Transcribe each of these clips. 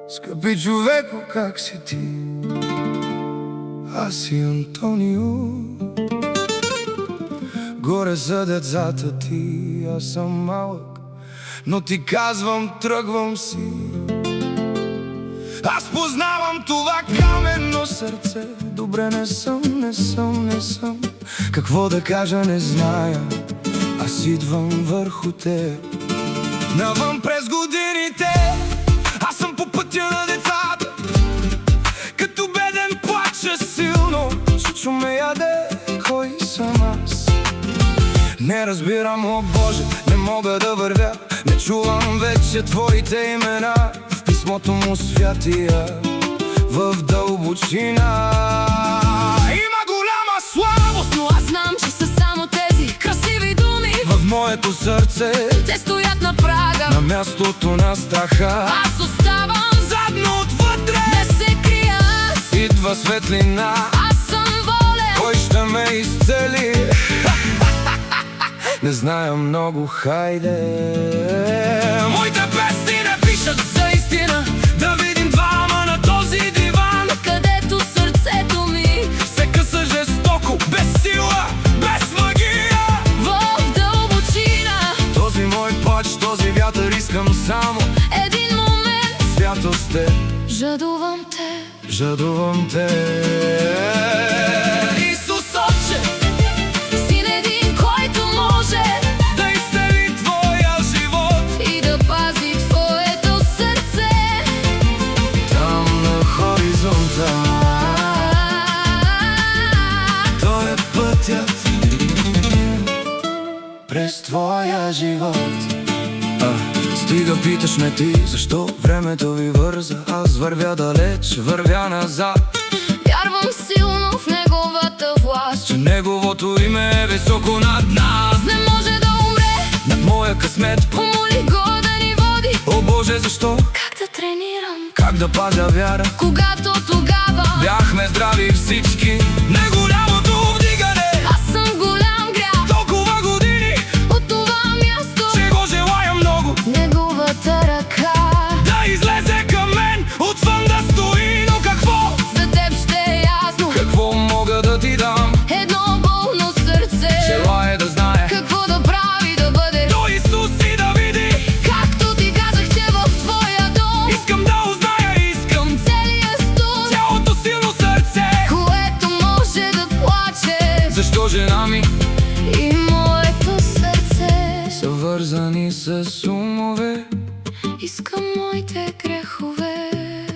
Скъпи човеко, как си ти? Аз си Антонио. Горе за децата ти, аз съм малък, но ти казвам, тръгвам си. Аз познавам това каменно сърце. Добре, не съм. Какво да кажа не зная. Аз идвам върху те. Навън през годините аз съм по пътя на децата. Като беден плача силно, чучо ме яде, кой съм аз? Не разбирам, о Боже, не мога да вървя. Не чувам вече твоите имена в писмото му святия в дълбочина. Има голяма слабост, но аз знам, че са само тези красиви думи в моето сърце. Те стоят на прага на мястото на страха. Аз оставам задно отвътре. Не се крия аз. Идва светлина. Аз съм волен. Кой ще ме изцели? Не зная много, хайде. Моите песни не пишат за истина. Да видим двама на този диван, където сърцето ми се къса жестоко, без сила, без магия. В дълбочина този мой плач, този вятър, искам само един момент. Святост е. Жадувам те. Жадувам те. Исус, Отче, Син един, който може да изцели твоя живот и да пази твоето сърце. Там на хоризонта той е пътят през твоя живот. Стига, питаш ме ти, защо времето ви върза. Аз вървя далеч, вървя назад. Вярвам силно в неговата власт, че неговото име е високо над нас. не може да умре над моя късмет. Помоли го да ни води. О Боже, защо? Как да тренирам, как да пазя вяра, когато тогава бяхме здрави всички. Неголямото вдигане. Аз съм голям грях. Толкова години от това място, че го желая много. неговата ръка да излезе към мен, отвън да стои. Но какво? за теб ще е ясно. Какво мога да ти дам? Едно болно сърце. Желая да знае какво да прави, да бъде до Исус и да види. както ти казах, че в твоя дом Искам да узная, искам целия студ, цялото силно сърце, което може да плаче. защо жена ми И моето сърце са вързани с умове. искам моите грехове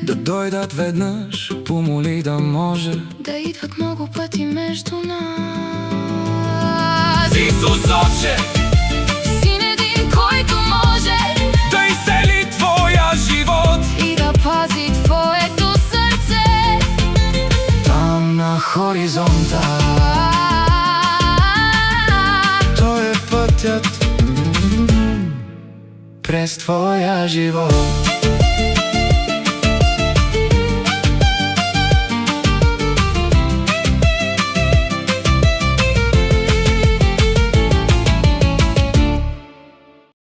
да дойдат веднъж, помоли да може да идват много пъти между нас. Исус, Отче, Син един, който може да изцели твоя живот и да пази твоето сърце. там на хоризонта той е пътят през твоя живот.